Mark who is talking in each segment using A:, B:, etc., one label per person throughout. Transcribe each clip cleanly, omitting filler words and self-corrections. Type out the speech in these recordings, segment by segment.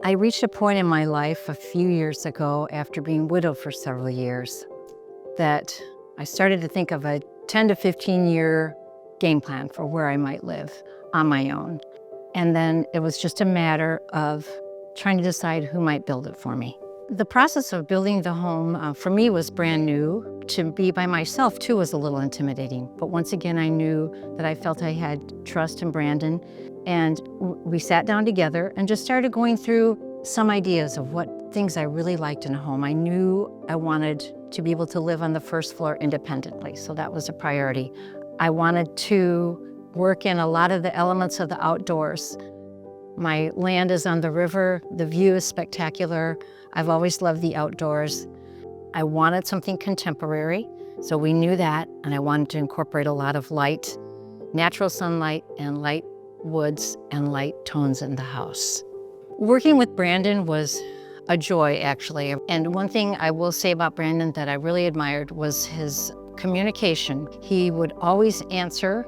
A: I reached a point in my life a few years ago, after being widowed for several years, that I started to think of a 10 to 15 year game plan for where I might live on my own. And then it was just a matter of trying to decide who might build it for me. The process of building the home for me was brand new. To be by myself too was a little intimidating. But once again, I knew that I felt I had trust in Brandon. And we sat down together and just started going through some ideas of what things I really liked in a home. I knew I wanted to be able to live on the first floor independently, so that was a priority. I wanted to work in a lot of the elements of the outdoors. My land is on the river, the view is spectacular. I've always loved the outdoors. I wanted something contemporary, so we knew that, and I wanted to incorporate a lot of light, natural sunlight and light woods and light tones in the house. Working with Brandon was a joy, actually. And one thing I will say about Brandon that I really admired was his communication. He would always answer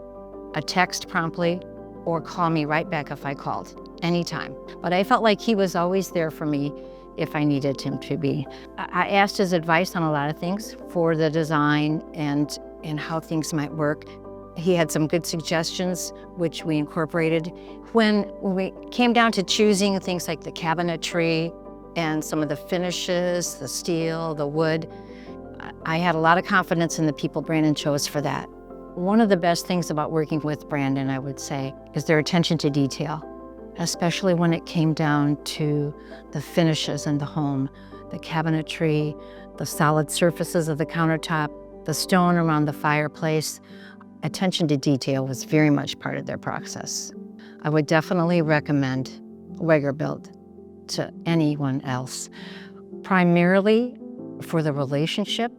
A: a text promptly or call me right back if I called, anytime. But I felt like he was always there for me if I needed him to be. I asked his advice on a lot of things for the design and how things might work. He had some good suggestions, which we incorporated. When we came down to choosing things like the cabinetry and some of the finishes, the steel, the wood, I had a lot of confidence in the people Brandon chose for that. One of the best things about working with Brandon, I would say, is their attention to detail, especially when it came down to the finishes in the home, the cabinetry, the solid surfaces of the countertop, the stone around the fireplace. Attention to detail was very much part of their process. I would definitely recommend Wegerbilt to anyone else, primarily for the relationship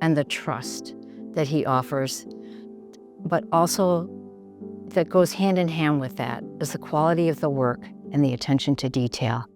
A: and the trust that he offers, but also that goes hand in hand with that is the quality of the work and the attention to detail.